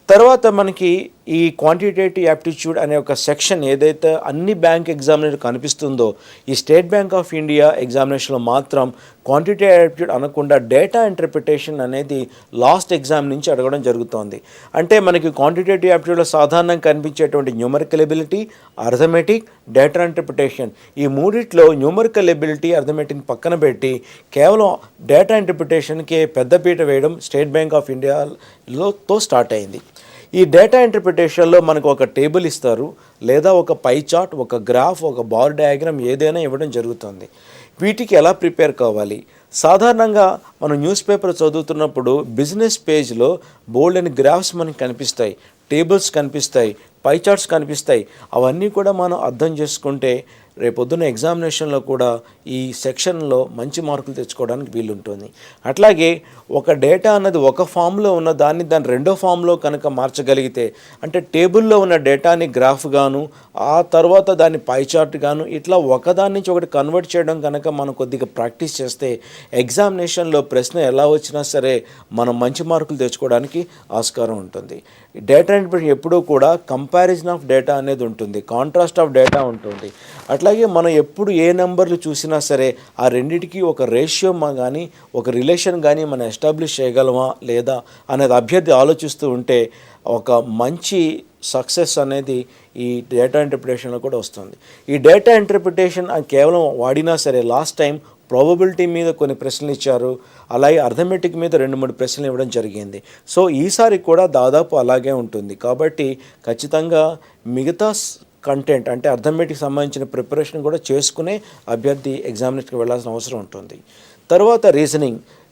తర్వాత మనకి ఈ క్వాంటిటేటివ్ యాప్టిట్యూడ్ అనే ఒక సెక్షన్ ఏదైతే అన్ని బ్యాంక్ ఎగ్జామినేషన్ కనిపిస్తుందో ఈ స్టేట్ బ్యాంక్ ఆఫ్ ఇండియా ఎగ్జామినేషన్లో మాత్రం క్వాంటిటేటివ్ యాప్టిట్యూడ్ అనకుండా డేటా ఇంటర్ప్రిటేషన్ అనేది లాస్ట్ ఎగ్జామ్ నుంచి అడగడం జరుగుతోంది. అంటే మనకి క్వాంటిటేటివ్ యాప్టిట్యూడ్లో సాధారణంగా కనిపించేటువంటి numerical ability, arithmetic, data interpretation, ఈ మూడిట్లో న్యూమరికల్ ఎబిలిటీ, అర్థమెటిక్ పక్కన పెట్టి కేవలం డేటా ఇంటర్ప్రిటేషన్కి పెద్దపీట వేయడం స్టేట్ బ్యాంక్ ఆఫ్ ఇండియాతో స్టార్ట్ అయింది. ఈ డేటా ఇంటర్ప్రిటేషన్లో మనకు ఒక టేబుల్ ఇస్తారు, లేదా ఒక పై చార్ట్, ఒక గ్రాఫ్, ఒక బార్ డయాగ్రామ్ ఏదైనా ఇవ్వడం జరుగుతుంది. వీటికి ఎలా ప్రిపేర్ కావాలి? సాధారణంగా మనం న్యూస్ పేపర్ చదువుతున్నప్పుడు బిజినెస్ పేజ్లో బోల్డ్ అని గ్రాఫ్స్ మనకి కనిపిస్తాయి, టేబుల్స్ కనిపిస్తాయి, పై చార్ట్స్ కనిపిస్తాయి. అవన్నీ కూడా మనం అర్థం చేసుకుంటే రేపొద్దున ఎగ్జామినేషన్లో కూడా ఈ సెక్షన్లో మంచి మార్కులు తెచ్చుకోవడానికి వీలుంటుంది. అట్లాగే ఒక డేటా అన్నది ఒక ఫామ్లో ఉన్న దాన్ని రెండో ఫామ్లో కనుక మార్చగలిగితే, అంటే టేబుల్లో ఉన్న డేటాని గ్రాఫ్ గాను ఆ తర్వాత దాన్ని పై చార్ట్ గాను ఇట్లా ఒకదాని నుంచి ఒకటి కన్వర్ట్ చేయడం కనుక మనం కొద్దిగా ప్రాక్టీస్ చేస్తే ఎగ్జామినేషన్లో ప్రశ్న ఎలా వచ్చినా సరే మనం మంచి మార్కులు తెచ్చుకోవడానికి ఆస్కారం ఉంటుంది. డేటా ఇంటర్ప్రిటేషన్ ఎప్పుడూ కూడా కంపారిజన్ ఆఫ్ డేటా అనేది ఉంటుంది, కాంట్రాస్ట్ ఆఫ్ డేటా ఉంటుంది. అట్లాగే మనం ఎప్పుడు ఏ నెంబర్లు చూసినా సరే ఆ రెండింటికి ఒక రేషియో కానీ ఒక రిలేషన్ కానీ మనం ఎస్టాబ్లిష్ చేయగలమా లేదా అనేది అభ్యర్థి ఆలోచిస్తూ ఉంటే ఒక మంచి సక్సెస్ అనేది ఈ డేటా ఇంటర్ప్రిటేషన్లో కూడా వస్తుంది. ఈ డేటా ఇంటర్ప్రిటేషన్ కేవలం వాడినా సరే లాస్ట్ టైం ప్రాబబిలిటీ మీద కొన్ని ప్రశ్నలు ఇచ్చారు, అలాగే అర్థమెటిక్ మీద 2-3 ప్రశ్నలు ఇవ్వడం జరిగింది. సో ఈసారి కూడా దాదాపు అలాగే ఉంటుంది. కాబట్టి ఖచ్చితంగా మిగతా కంటెంట్ అంటే అర్థమెటిక్ సంబంధించిన ప్రిపరేషన్ కూడా చేసుకునే అభ్యర్థి ఎగ్జామినేషన్కి వెళ్ళాల్సిన అవసరం ఉంటుంది. తర్వాత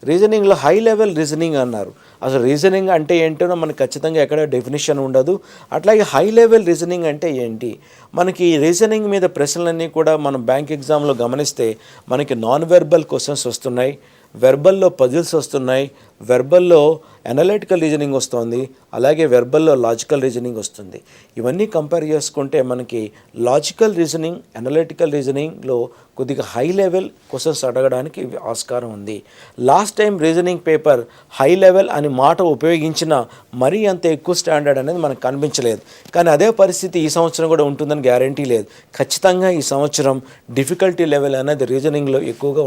రీజనింగ్లో హై లెవెల్ రీజనింగ్ అన్నారు. అసలు రీజనింగ్ అంటే ఏంటో మనకు ఖచ్చితంగా ఎక్కడ డెఫినేషన్ ఉండదు. అట్లాగే హై లెవెల్ రీజనింగ్ అంటే ఏంటి? మనకి రీజనింగ్ మీద ప్రశ్నలన్నీ కూడా మనం బ్యాంక్ ఎగ్జామ్లో గమనిస్తే మనకి నాన్ వెర్బల్ క్వశ్చన్స్ వస్తున్నాయి, వెర్బల్లో పజిల్స్ వస్తున్నాయి, వెర్బల్లో అనలిటికల్ రీజనింగ్ వస్తుంది, అలాగే వెర్బల్లో లాజికల్ రీజనింగ్ వస్తుంది. ఇవన్నీ కంపేర్ చేసుకుంటే మనకి లాజికల్ రీజనింగ్, అనలిటికల్ రీజనింగ్లో కొద్దిగా హై లెవెల్ క్వశ్చన్స్ అడగడానికి ఆస్కారం ఉంది. Last time reasoning paper high level అని మాట ఉపయోగించిన మరీ అంత ఎక్కువ స్టాండర్డ్ అనేది మనకు కనిపించలేదు. కానీ అదే పరిస్థితి ఈ సంవత్సరం కూడా ఉంటుందని గ్యారంటీ లేదు. ఖచ్చితంగా ఈ సంవత్సరం డిఫికల్టీ లెవెల్ అనేది రీజనింగ్లో ఎక్కువగా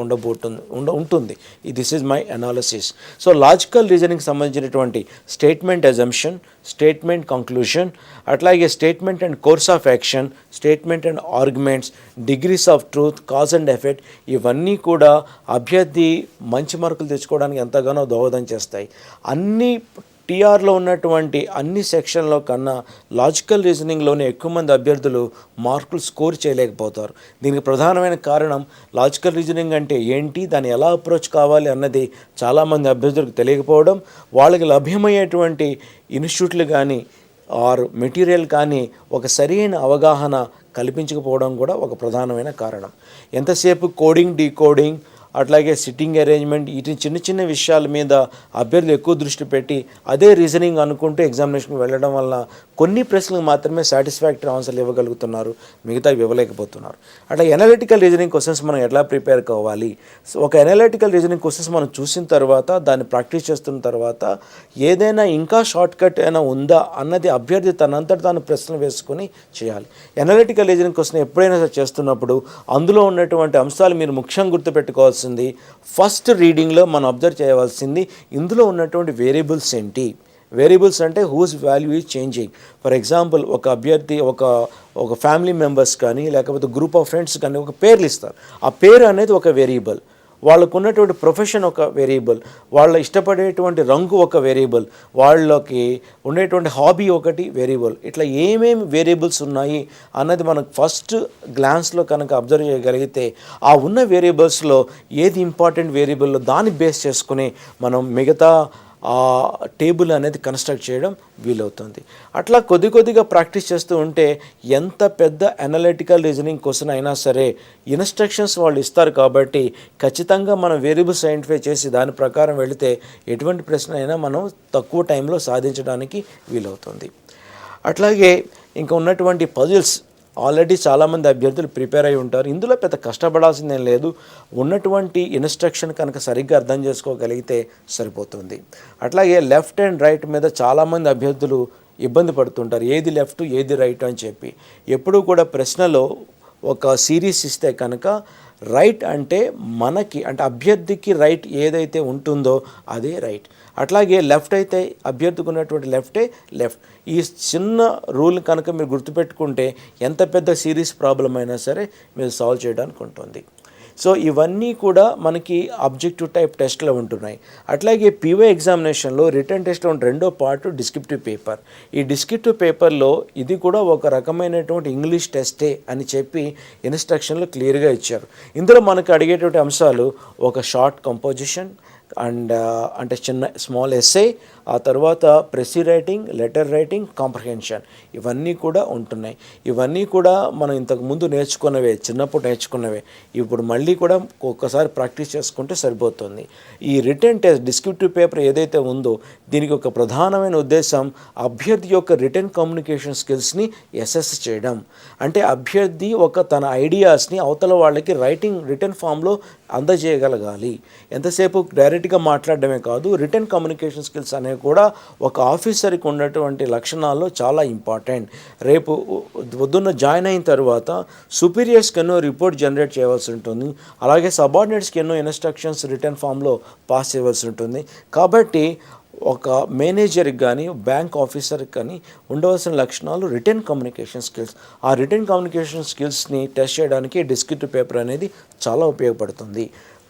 ఉంటుంది. This is my analysis. So logical reasoning సంబంధించినటువంటి స్టేట్మెంట్ అజంప్షన్, స్టేట్మెంట్ కంక్లూషన్, అట్లాగే statement and course of action, statement and arguments, degrees of truth, cause and effect, ఇవన్నీ కూడా అభ్యర్థి మంచి మార్కులు తెచ్చుకోవడానికి ఎంతగానో దోహదం చేస్తాయి. అన్ని టీఆర్లో ఉన్నటువంటి అన్ని సెక్షన్లో కన్నా లాజికల్ రీజనింగ్లోనే ఎక్కువ మంది అభ్యర్థులు మార్కులు స్కోర్ చేయలేకపోతారు. దీనికి ప్రధానమైన కారణం లాజికల్ రీజనింగ్ అంటే ఏంటి, దాన్ని ఎలా అప్రోచ్ కావాలి అన్నది చాలామంది అభ్యర్థులకు తెలియకపోవడం, వాళ్ళకి లభ్యమయ్యేటువంటి ఇన్స్టిట్యూట్లు కానీ ఆర్ మెటీరియల్ కానీ ఒక సరైన అవగాహన కల్పించకపోవడం కూడా ఒక ప్రధానమైన కారణం. ఎంతసేపు కోడింగ్, డీకోడింగ్, అట్లాగే సిట్టింగ్ అరేంజ్మెంట్, వీటి చిన్న విషయాల మీద అభ్యర్థులు ఎక్కువ దృష్టి పెట్టి అదే రీజనింగ్ అనుకుంటూ ఎగ్జామినేషన్కి వెళ్ళడం వల్ల కొన్ని ప్రశ్నలకు మాత్రమే సాటిస్ఫాక్టరీ ఆన్సర్లు ఇవ్వగలుగుతున్నారు, మిగతా ఇవ్వలేకపోతున్నారు. అట్లా ఎనలిటికల్ రీజనింగ్ క్వశ్చన్స్ మనం ఎలా ప్రిపేర్ కావాలి? ఒక ఎనలిటికల్ రీజనింగ్ క్వశ్చన్స్ మనం చూసిన తర్వాత దాన్ని ప్రాక్టీస్ చేస్తున్న తర్వాత ఏదైనా ఇంకా షార్ట్ కట్ అయినా ఉందా అన్నది అభ్యర్థి తనంతట తాను ప్రశ్నలు వేసుకొని చేయాలి. ఎనలిటికల్ రీజనింగ్ క్వశ్చన్ ఎప్పుడైనా చేస్తున్నప్పుడు అందులో ఉన్నటువంటి అంశాలు మీరు ముఖ్యంగా గుర్తుపెట్టుకోవాల్సింది ఫస్ట్ రీడింగ్లో మనం అబ్జర్వ్ చేయవలసింది ఇందులో ఉన్నటువంటి వేరియబుల్స్ ఏంటి. వేరియబుల్స్ అంటే whose value is changing. For example ఒక అభ్యర్థి ఒక ఫ్యామిలీ మెంబర్స్ కానీ లేకపోతే గ్రూప్ ఆఫ్ ఫ్రెండ్స్ కానీ ఒక పేర్లు ఇస్తారు. ఆ పేరు అనేది ఒక వేరియబుల్, వాళ్ళకు ఉన్నటువంటి ప్రొఫెషన్ ఒక వేరియబుల్, వాళ్ళ ఇష్టపడేటువంటి రంగు ఒక వేరియబుల్, వాళ్ళకి ఉండేటువంటి హాబీ ఒకటి వేరియబుల్. ఇట్లా ఏమేమి వేరియబుల్స్ ఉన్నాయి అన్నది మనకు ఫస్ట్ గ్లాన్స్లో కనుక అబ్జర్వ్ చేయగలిగితే ఆ ఉన్న వేరియబుల్స్లో ఏది ఇంపార్టెంట్ వేరియబుల్లో దాన్ని బేస్ చేసుకుని మనం మిగతా ఆ టేబుల్ అనేది కన్స్ట్రక్ట్ చేయడం వీలవుతుంది. అట్లా కొద్దిగా ప్రాక్టీస్ చేస్తూ ఉంటే ఎంత పెద్ద అనలిటికల్ రీజనింగ్ క్వశ్చన్ అయినా సరే ఇన్స్ట్రక్షన్స్ వాళ్ళు ఇస్తారు కాబట్టి ఖచ్చితంగా మనం వేరియబుల్స్ ఐడెంటిఫై చేసి దాని ప్రకారం వెళితే ఎటువంటి ప్రశ్న అయినా మనం తక్కువ టైంలో సాధించడానికి వీలవుతుంది. అట్లాగే ఇంకా ఉన్నటువంటి పజిల్స్ ఆల్రెడీ చాలామంది అభ్యర్థులు ప్రిపేర్ అయి ఉంటారు. ఇందులో పెద్ద కష్టపడాల్సిందేం లేదు, ఉన్నటువంటి ఇన్స్ట్రక్షన్ కనుక సరిగ్గా అర్థం చేసుకోగలిగితే సరిపోతుంది. అట్లాగే లెఫ్ట్ అండ్ రైట్ మీద చాలామంది అభ్యర్థులు ఇబ్బంది పడుతుంటారు, ఏది లెఫ్ట్ ఏది రైట్ అని చెప్పి. ఎప్పుడూ కూడా ప్రశ్నలో ఒక సిరీస్ ఇస్తే కనుక రైట్ అంటే మనకి అంటే అభ్యర్థికి రైట్ ఏదైతే ఉంటుందో అదే రైట్, అట్లాగే లెఫ్ట్ అయితే అభ్యర్థికి ఉన్నటువంటి లెఫ్టే లెఫ్ట్. ఈ చిన్న రూల్ కనుక మీరు గుర్తుపెట్టుకుంటే ఎంత పెద్ద సిరీస్ ప్రాబ్లం అయినా సరే మీరు సాల్వ్ చేయడానికి ఉంటుంది. సో ఇవన్నీ కూడా మనకి అబ్జెక్టివ్ టైప్ టెస్ట్లో ఉంటున్నాయి. అట్లాగే పీవై ఎగ్జామినేషన్లో రిటర్న్ టెస్ట్లో ఉన్న రెండో పార్ట్ డిస్క్రిప్టివ్ పేపర్. ఈ డిస్క్రిప్టివ్ పేపర్లో ఇది కూడా ఒక రకమైనటువంటి ఇంగ్లీష్ టెస్టే అని చెప్పి ఇన్స్ట్రక్షన్లు క్లియర్గా ఇచ్చారు. ఇందులో మనకు అడిగేటువంటి అంశాలు ఒక షార్ట్ కంపోజిషన్ అండ్ అంటే చిన్న స్మాల్ ఎస్సే, ఆ తర్వాత ప్రెసీ రైటింగ్, లెటర్ రైటింగ్, కాంప్రహెన్షన్, ఇవన్నీ కూడా ఉంటున్నాయి. ఇవన్నీ కూడా మనం ఇంతకుముందు నేర్చుకున్నవే, చిన్నప్పుడు నేర్చుకున్నవే. ఇప్పుడు మళ్ళీ కూడా ఒక్కసారి ప్రాక్టీస్ చేసుకుంటే సరిపోతుంది. ఈ రిటర్న్ టెస్ట్ డిస్క్రిప్టివ్ పేపర్ ఏదైతే ఉందో దీనికి ఒక ప్రధానమైన ఉద్దేశం అభ్యర్థి యొక్క రిటర్న్ కమ్యూనికేషన్ స్కిల్స్ని అసెస్ చేయడం. అంటే అభ్యర్థి తన ఐడియాస్ని అవతల వాళ్ళకి రిటర్న్ ఫామ్లో అందజేయగలగాలి. ఎంతసేపు డైరెక్ట్గా మాట్లాడడమే కాదు, రిటర్న్ కమ్యూనికేషన్ స్కిల్స్ అనేవి కూడా ఒక ఆఫీసర్కి ఉన్నటువంటి లక్షణాల్లో చాలా ఇంపార్టెంట్. రేపు పొద్దున్న జాయిన్ అయిన తర్వాత సుపీరియర్స్కి ఎన్నో రిపోర్ట్ జనరేట్ చేయవలసి ఉంటుంది, అలాగే సబార్డినేట్స్కి ఎన్నో ఇన్స్ట్రక్షన్స్ రిటర్న్ ఫామ్లో పాస్ చేయవలసి ఉంటుంది. కాబట్టి ఒక మేనేజర్కి కానీ బ్యాంక్ ఆఫీసర్కి కానీ ఉండవలసిన లక్షణాలు రిటర్న్ కమ్యూనికేషన్ స్కిల్స్. ఆ రిటర్న్ కమ్యూనికేషన్ స్కిల్స్ని టెస్ట్ చేయడానికి డిస్క్రిప్టివ్ పేపర్ అనేది చాలా ఉపయోగపడుతుంది.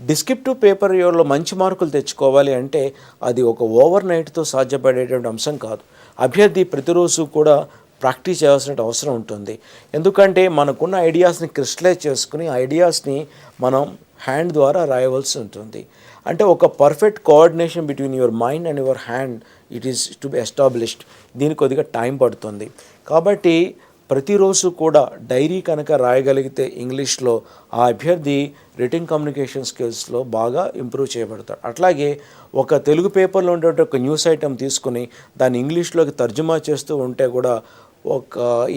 డిస్క్రిప్టివ్ పేపర్లో మంచి మార్కులు తెచ్చుకోవాలి అంటే అది ఒక ఓవర్ నైట్తో సాధ్యపడేటువంటి అంశం కాదు. అభ్యర్థి ప్రతిరోజు కూడా ప్రాక్టీస్ చేయాల్సిన అవసరం ఉంటుంది. ఎందుకంటే మనకున్న ఐడియాస్ని క్రిస్టలైజ్ చేసుకుని ఐడియాస్ని మనం హ్యాండ్ ద్వారా రాయవలసి ఉంటుంది. అంటే ఒక perfect coordination between your mind and your hand it is to be established. దీనికి కొద్దిగా టైం పడుతుంది. కాబట్టి ప్రతిరోజు కూడా డైరీ కనుక రాయగలిగితే ఇంగ్లీష్లో ఆ అభ్యర్థి రిటర్న్ కమ్యూనికేషన్ స్కిల్స్లో బాగా ఇంప్రూవ్ చేయబడతాడు. అట్లాగే ఒక తెలుగు పేపర్లో ఉండే ఒక న్యూస్ ఐటెం తీసుకుని దాన్ని ఇంగ్లీష్లోకి తర్జుమా చేస్తూ ఉంటే కూడా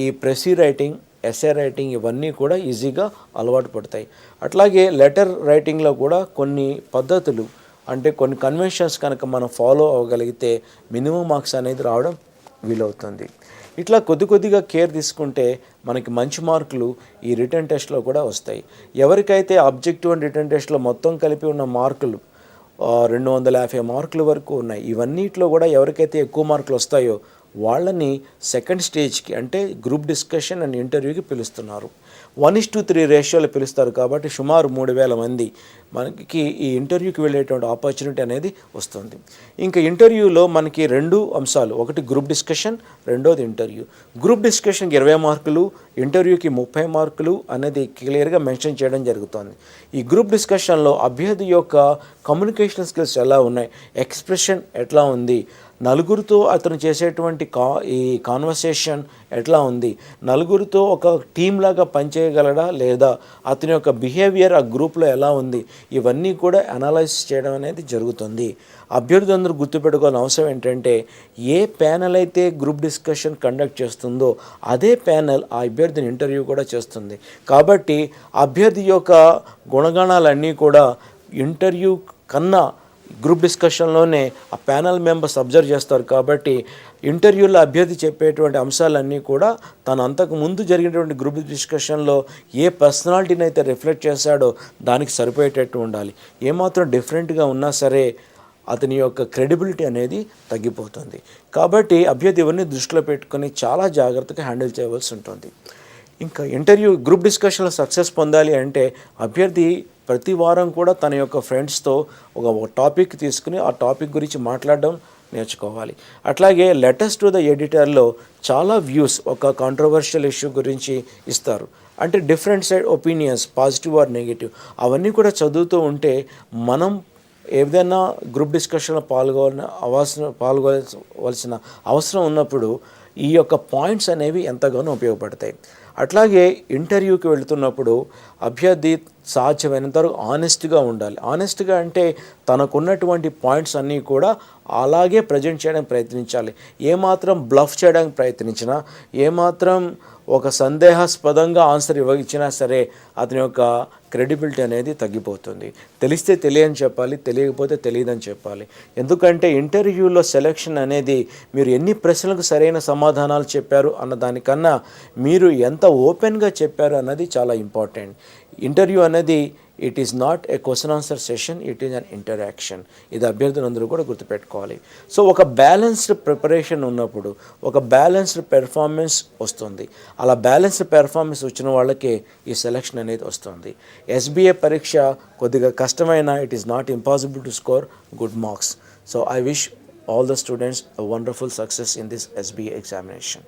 ఈ ప్రెసీ రైటింగ్, ఎస్ఏ రైటింగ్ ఇవన్నీ కూడా ఈజీగా అలవాటు పడతాయి. అట్లాగే లెటర్ రైటింగ్లో కూడా కొన్ని పద్ధతులు అంటే కొన్ని కన్వెన్షన్స్ కనుక మనం ఫాలో అవ్వగలిగితే మినిమం మార్క్స్ అనేది రావడం వీలవుతుంది. ఇట్లా కొద్దిగా కేర్ తీసుకుంటే మనకి మంచి మార్కులు ఈ రిటర్న్ టెస్ట్లో కూడా వస్తాయి. ఎవరికైతే ఆబ్జెక్టివ్ అండ్ రిటర్న్ టెస్ట్లో మొత్తం కలిపి ఉన్న మార్కులు 250 మార్కుల వరకు ఉన్నాయి, ఇవన్నిట్లో కూడా ఎవరికైతే ఎక్కువ మార్కులు వస్తాయో వాళ్ళని సెకండ్ స్టేజ్కి అంటే గ్రూప్ డిస్కషన్ అండ్ ఇంటర్వ్యూకి పిలుస్తున్నారు. 1:3 రేషియోలో పిలుస్తారు. కాబట్టి సుమారు 3,000 మంది మనకి ఈ ఇంటర్వ్యూకి వెళ్ళేటువంటి ఆపర్చునిటీ అనేది వస్తుంది. ఇంకా ఇంటర్వ్యూలో మనకి 2 అంశాలు, ఒకటి గ్రూప్ డిస్కషన్, రెండోది ఇంటర్వ్యూ. గ్రూప్ డిస్కషన్కి 20 మార్కులు, ఇంటర్వ్యూకి 30 మార్కులు అనేది క్లియర్గా మెన్షన్ చేయడం జరుగుతుంది. ఈ గ్రూప్ డిస్కషన్లో అభ్యర్థి యొక్క కమ్యూనికేషన్ స్కిల్స్ ఎలా ఉన్నాయి, ఎక్స్ప్రెషన్ ఎట్లా ఉంది, నలుగురితో అతను చేసేటువంటి ఈ కాన్వర్సేషన్ ఎట్లా ఉంది, నలుగురితో ఒక టీమ్ లాగా పనిచేయగలడా లేదా, అతని యొక్క బిహేవియర్ ఆ గ్రూప్లో ఎలా ఉంది, ఇవన్నీ కూడా అనలైజ్ చేయడం అనేది జరుగుతుంది. అభ్యర్థులందరూ గుర్తుపెట్టుకోవాల్సిన అవసరం ఏంటంటే ఏ ప్యానెల్ అయితే గ్రూప్ డిస్కషన్ కండక్ట్ చేస్తుందో అదే ప్యానెల్ ఆ అభ్యర్థిని ఇంటర్వ్యూ కూడా చేస్తుంది. కాబట్టి అభ్యర్థి యొక్క గుణగణాలన్నీ కూడా ఇంటర్వ్యూ కన్నా గ్రూప్ డిస్కషన్లోనే ఆ ప్యానల్ మెంబర్స్ అబ్జర్వ్ చేస్తారు. కాబట్టి ఇంటర్వ్యూలో అభ్యర్థి చెప్పేటువంటి అంశాలన్నీ కూడా తను అంతకు ముందు జరిగినటువంటి గ్రూప్ డిస్కషన్లో ఏ పర్సనాలిటీని అయితే రిఫ్లెక్ట్ చేశాడో దానికి సరిపోయేటట్టు ఉండాలి. ఏమాత్రం డిఫరెంట్గా ఉన్నా సరే అతని యొక్క క్రెడిబిలిటీ అనేది తగ్గిపోతుంది. కాబట్టి అభ్యర్థి ఇవన్నీ దృష్టిలో పెట్టుకొని చాలా జాగ్రత్తగా హ్యాండిల్ చేయవలసి ఉంటుంది. ఇంకా ఇంటర్వ్యూ గ్రూప్ డిస్కషన్లో సక్సెస్ పొందాలి అంటే అభ్యర్థి ప్రతి వారం కూడా తన యొక్క ఫ్రెండ్స్తో ఒక టాపిక్ తీసుకుని ఆ టాపిక్ గురించి మాట్లాడడం నేర్చుకోవాలి. అట్లాగే లెటర్స్ టు ద ఎడిటర్లో చాలా వ్యూస్ ఒక కాంట్రవర్షియల్ ఇష్యూ గురించి ఇస్తారు. అంటే different side opinions, positive or negative, అవన్నీ కూడా చదువుతూ ఉంటే మనం ఏదైనా గ్రూప్ డిస్కషన్లో పాల్గొవలసిన అవసరం ఉన్నప్పుడు ఈ యొక్క పాయింట్స్ అనేవి ఎంతగానో ఉపయోగపడతాయి. అట్లాగే ఇంటర్వ్యూకి వెళుతున్నప్పుడు అభ్యర్థి సాధ్యమైనంత వరకు ఆనెస్ట్గా ఉండాలి. ఆనెస్ట్గా అంటే తనకున్నటువంటి పాయింట్స్ అన్నీ కూడా అలాగే ప్రజెంట్ చేయడానికి ప్రయత్నించాలి. ఏమాత్రం బ్లఫ్ చేయడానికి ప్రయత్నించినా, ఏమాత్రం ఒక సందేహాస్పదంగా ఆన్సర్ ఇచ్చినా సరే అతని యొక్క క్రెడిబిలిటీ అనేది తగ్గిపోతుంది. తెలిస్తే తెలియని చెప్పాలి, తెలియకపోతే తెలియదని చెప్పాలి. ఎందుకంటే ఇంటర్వ్యూలో సెలెక్షన్ అనేది మీరు ఎన్ని ప్రశ్నలకు సరైన సమాధానాలు చెప్పారు అన్న దానికన్నా మీరు ఎంత ఓపెన్గా చెప్పారు అన్నది చాలా ఇంపార్టెంట్. ఇంటర్వ్యూ అనేది it is not a question answer session, it is an interaction. ఇది అభ్యర్థులందరూ కూడా గుర్తుపెట్టుకోవాలి. సో ఒక బ్యాలెన్స్డ్ ప్రిపరేషన్ ఉన్నప్పుడు ఒక బ్యాలెన్స్డ్ పెర్ఫార్మెన్స్ వస్తుంది. అలా బ్యాలెన్స్డ్ పెర్ఫార్మెన్స్ వచ్చిన వాళ్ళకే ఈ సెలక్షన్ అనేది వస్తుంది. ఎస్బీఏ పరీక్ష కొద్దిగా కష్టమైన, it is not impossible to score good marks. So I wish all the students a wonderful success in this SBA examination.